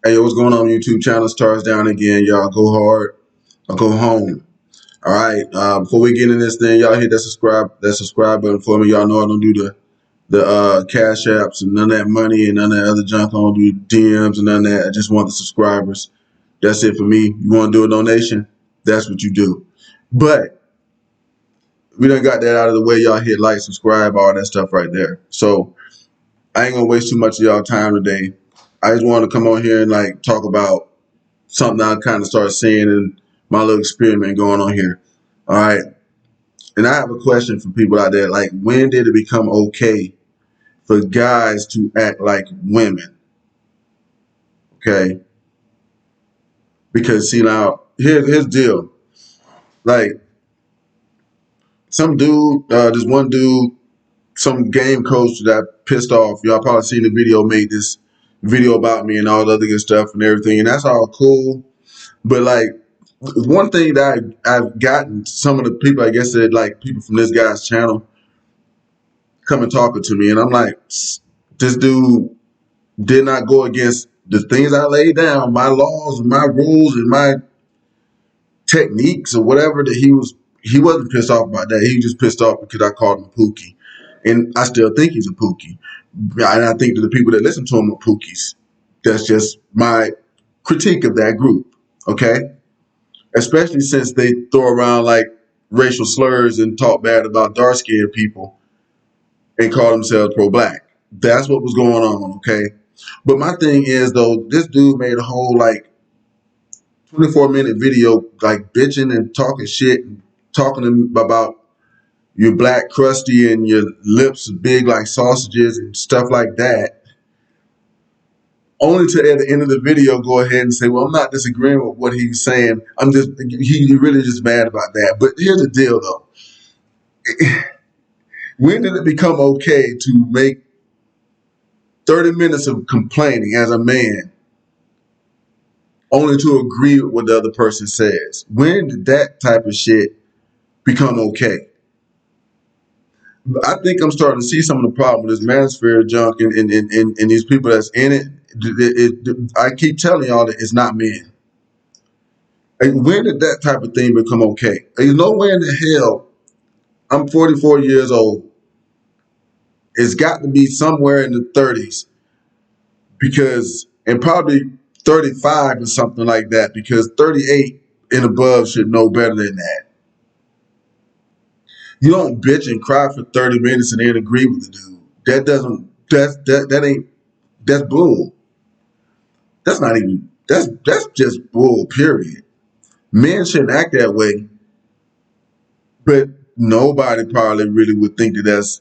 Hey, what's going on YouTube channel? Stars down again. Y'all go hard or go home. All right. Before we get in this thing, y'all hit that subscribe button for me. Y'all know I don't do the cash apps and none of that money and none of that other junk. I don't do DMs and none of that. I just want the subscribers. That's it for me. You want to do a donation? That's what you do. But we done got that out of the way. Y'all hit like, subscribe, all that stuff right there. So I ain't gonna waste too much of y'all time today. I just want to come on here and like talk about something I kind of started seeing in my little experiment going on here. All right. And I have a question for people out there. Like, when did it become okay for guys to act like women? Okay. Because see now, here's the deal. Like, some dude, this one dude, some game coach that pissed off. Y'all probably seen the video, made this video about me and all the other good stuff and everything. And that's all cool. But like, one thing that I've gotten some of the people, I guess that like people from this guy's channel come and talking to me, and I'm like, this dude did not go against the things I laid down, my laws and my rules and my techniques or whatever. That he wasn't pissed off about that. He was just pissed off because I called him a pookie, and I still think he's a pookie, and I think that the people that listen to him are pookies. That's just my critique of that group. Okay. Especially since they throw around like racial slurs and talk bad about dark-skinned people and call themselves pro-black. That's what was going on, okay? But my thing is, though, this dude made a whole like 24-minute video like bitching and talking shit and talking to me about your black crusty and your lips big like sausages and stuff like that. Only to at the end of the video go ahead and say, well, I'm not disagreeing with what he's saying. He really just mad about that. But here's the deal though. When did it become okay to make 30 minutes of complaining as a man only to agree with what the other person says? When did that type of shit become okay? I think I'm starting to see some of the problem with this manosphere junk and these people that's in it. I keep telling y'all that it's not men. Like, when did that type of thing become okay? There's no way in the hell. I'm 44 years old. It's got to be somewhere in the 30s because, and probably 35 or something like that, because 38 and above should know better than that. You don't bitch and cry for 30 minutes and then agree with the dude. That's bull. That's just bull, period. Men shouldn't act that way, but nobody probably really would think that that's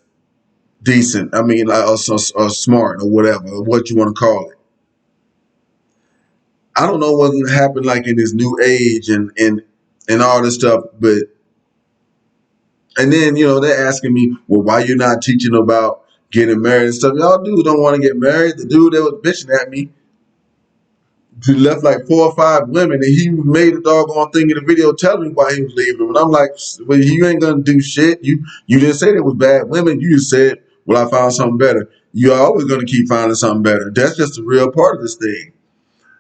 decent. I mean, like, or smart or whatever, or what you want to call it. I don't know what's going to happen like in this new age and all this stuff, but, and then, you know, they're asking me, well, why you're not teaching about getting married and stuff. Y'all dudes don't want to get married. The dude that was bitching at me, he left like 4 or 5 women, and he made a doggone thing in the video telling me why he was leaving them. And I'm like, well, you ain't gonna do shit. You didn't say they was bad women. You just said, well, I found something better. You're always gonna keep finding something better. That's just a real part of this thing.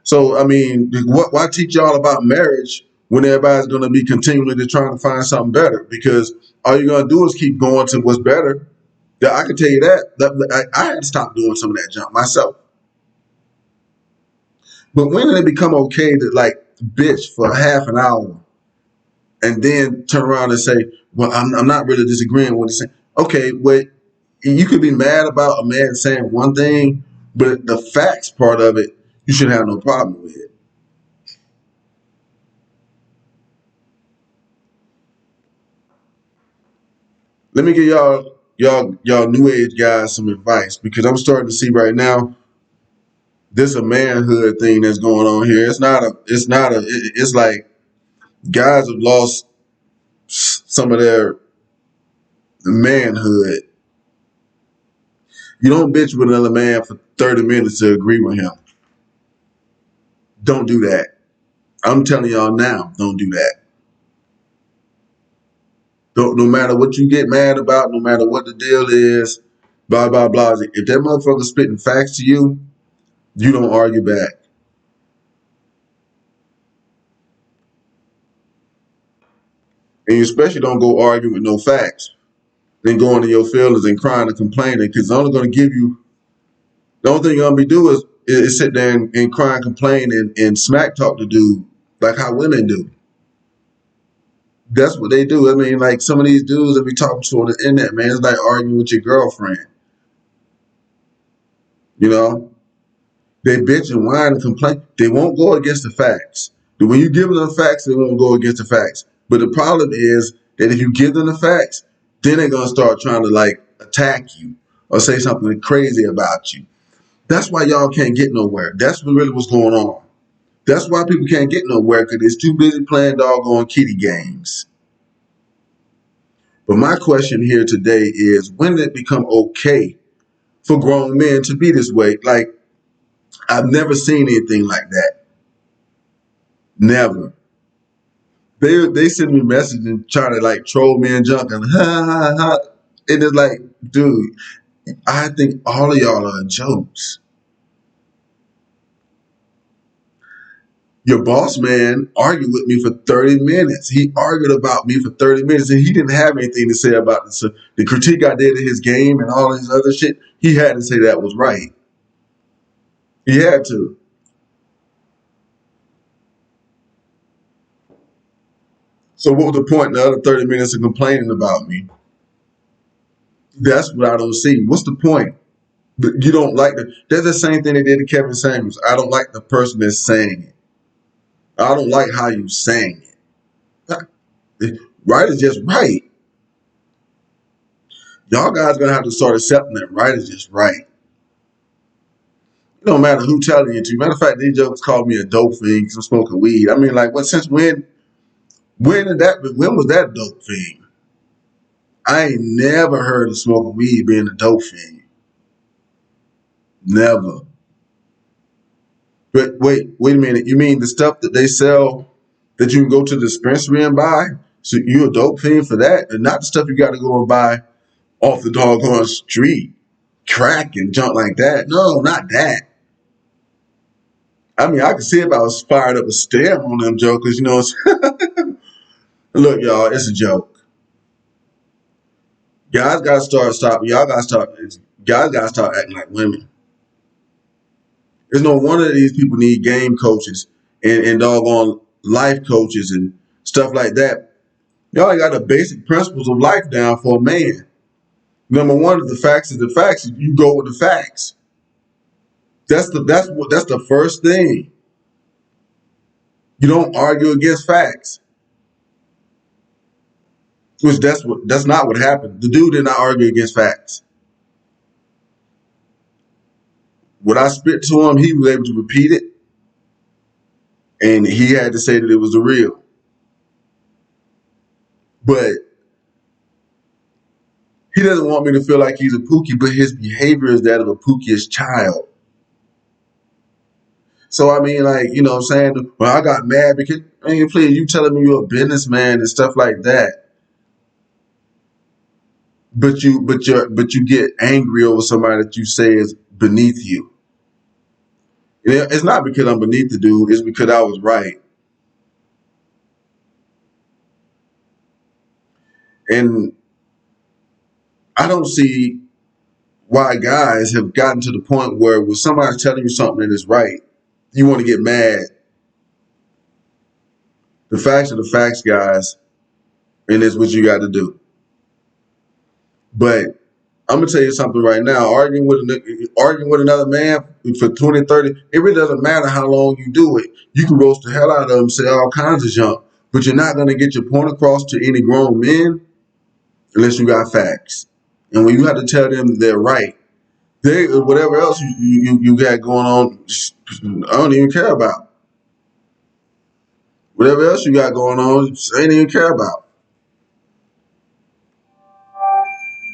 So I mean, why teach y'all about marriage when everybody's gonna be continually just trying to find something better? Because all you're gonna do is keep going to what's better. Yeah, I can tell you that I had to stop doing some of that junk myself. But when did it become okay to like bitch for half an hour and then turn around and say, well, I'm not really disagreeing with what he's saying. Okay, wait, you could be mad about a man saying one thing, but the facts part of it, you should have no problem with it. Let me give y'all new age guys some advice, because I'm starting to see right now this a manhood thing that's going on here. It's like guys have lost some of their manhood. You don't bitch with another man for 30 minutes to agree with him. Don't do that. I'm telling y'all now, don't do that. No matter what you get mad about, no matter what the deal is, blah, blah, blah. If that motherfucker's spitting facts to you, you don't argue back. And you especially don't go argue with no facts. Then go into your feelings and crying and complaining, because it's only going to give you, the only thing you're going to be doing is sit there and cry and complain and smack talk the dude like how women do. That's what they do. I mean, like some of these dudes that we talking to on the internet, man, it's like arguing with your girlfriend. You know, they bitch and whine and complain. They won't go against the facts. But when you give them the facts, they won't go against the facts. But the problem is that if you give them the facts, then they're gonna start trying to like attack you or say something crazy about you. That's why y'all can't get nowhere. That's what really what's going on. That's why people can't get nowhere, because they're too busy playing doggone kitty games. But my question here today is, when did it become okay for grown men to be this way? Like, I've never seen anything like that. Never. They send me messages and try to like troll me and junk and ha ha ha. And it's like, dude, I think all of y'all are jokes. Your boss man argued with me for 30 minutes. He argued about me for 30 minutes and he didn't have anything to say about this. So the critique I did of his game and all this other shit, he had to say that was right. He had to. So what was the point in the other 30 minutes of complaining about me? That's what I don't see. What's the point? You don't like the. That's the same thing they did to Kevin Samuels. I don't like the person that's saying it. I don't like how you saying it. Right is just right. Y'all guys gonna have to start accepting that right is just right. It don't matter who telling you to. Matter of fact, these jokers called me a dope fiend because I'm smoking weed. I mean, like, what? Since when? When did that? When was that dope fiend? I ain't never heard of smoking weed being a dope fiend. Never. But wait a minute. You mean the stuff that they sell that you can go to the dispensary and buy? So you a dope fiend for that, and not the stuff you got to go and buy off the doggone street, crack and junk like that. No, not that. I mean, I could see if I was fired up a stare on them jokers, you know. Look, y'all, it's a joke. Guys gotta stop. Y'all gotta start. Guys gotta start acting like women. There's no wonder these people need game coaches and doggone life coaches and stuff like that. Y'all got the basic principles of life down for a man. Number one, the facts is the facts. You go with the facts. That's the first thing. You don't argue against facts. Which that's not what happened. The dude did not argue against facts. What I spit to him, he was able to repeat it, and he had to say that it was the real. But he doesn't want me to feel like he's a pookie, but his behavior is that of a pookiest child. So I mean, like, you know what I'm saying? Well, I got mad because, I mean, please, you telling me you're a businessman and stuff like that. But you get angry over somebody that you say is beneath you. It's not because I'm beneath the dude, it's because I was right. And I don't see why guys have gotten to the point where when somebody's telling you something that is right, you want to get mad. The facts are the facts, guys, and it's what you got to do. But I'm gonna tell you something right now. Arguing with another man for 20, 30, it really doesn't matter how long you do it. You can roast the hell out of them, say all kinds of junk, but you're not gonna get your point across to any grown men unless you got facts. And when you have to tell them they're right, they whatever else you got going on, I don't even care about. Whatever else you got going on, I ain't even care about.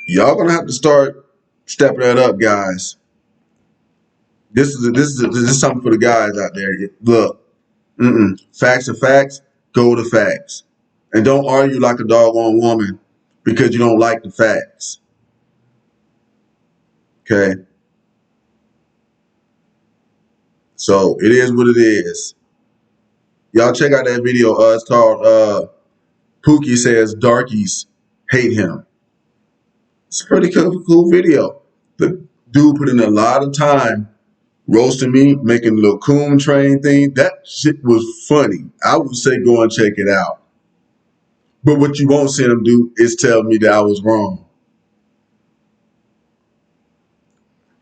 Y'all gonna have to start stepping that up, guys. This is something for the guys out there. Look, facts are facts. Go to facts, and don't argue like a doggone woman because you don't like the facts. Okay, so it is what it is. Y'all check out that video. It's called Pookie says darkies hate him. It's a pretty cool video. The dude put in a lot of time roasting me, making a little coon train thing. That shit was funny. I would say go and check it out. But what you won't see him do is tell me that I was wrong.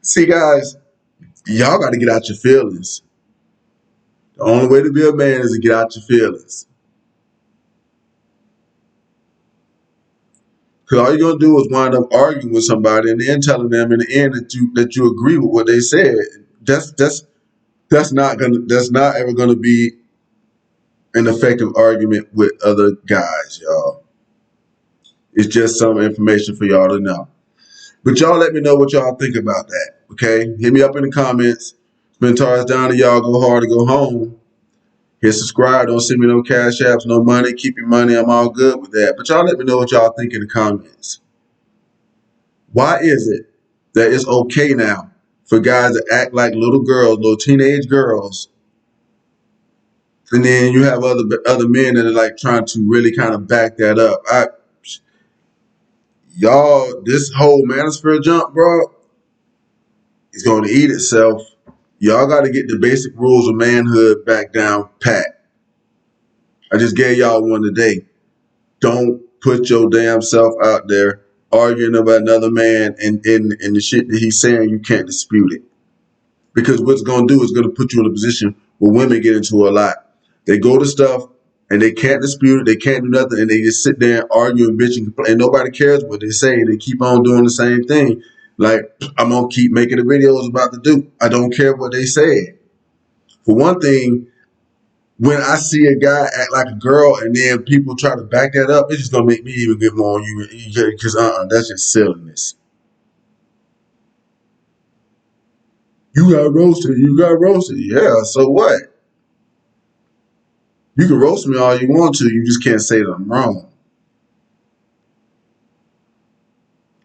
See, guys, y'all got to get out your feelings. The only way to be a man is to get out your feelings. Because all you're gonna do is wind up arguing with somebody and then telling them in the end that you agree with what they said. That's not ever gonna be an effective argument with other guys, y'all. It's just some information for y'all to know. But y'all let me know what y'all think about that. Okay? Hit me up in the comments. Spend Tars down to y'all. Go hard to go home. Hit subscribe. Don't send me no cash apps, no money. Keep your money. I'm all good with that. But y'all let me know what y'all think in the comments. Why is it that it's okay now for guys to act like little girls, little teenage girls, and then you have other men that are like trying to really kind of back that up? Y'all, this whole manosphere jump, bro, is going to eat itself. Y'all got to get the basic rules of manhood back down pat. I just gave y'all one today. Don't put your damn self out there arguing about another man and the shit that he's saying, you can't dispute it. Because what it's going to do is going to put you in a position where women get into a lot. They go to stuff and they can't dispute it. They can't do nothing. And they just sit there and argue and bitch and complain. And nobody cares what they say. They keep on doing the same thing. Like, I'm going to keep making the videos about the Duke. I don't care what they say. For one thing, when I see a guy act like a girl and then people try to back that up, it's just going to make me even get more on you. Because that's just silliness. You got roasted. You got roasted. Yeah, so what? You can roast me all you want to. You just can't say that I'm wrong.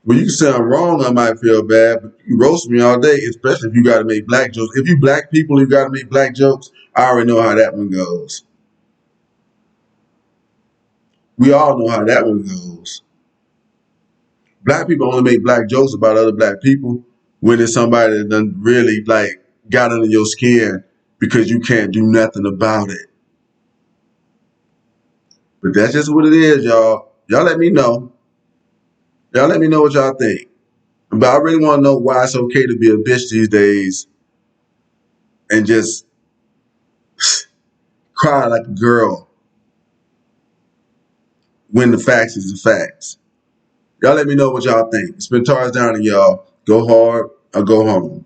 When you can say I'm wrong, I might feel bad, but you roast me all day, especially if you got to make black jokes. If you black people, you got to make black jokes. I already know how that one goes. We all know how that one goes. Black people only make black jokes about other black people when it's somebody that done really like got under your skin because you can't do nothing about it. But that's just what it is, y'all. Y'all let me know. Y'all let me know what y'all think. But I really want to know why it's okay to be a bitch these days and just cry like a girl when the facts is the facts. Y'all let me know what y'all think. It's been Tars down to y'all. Go hard or go home.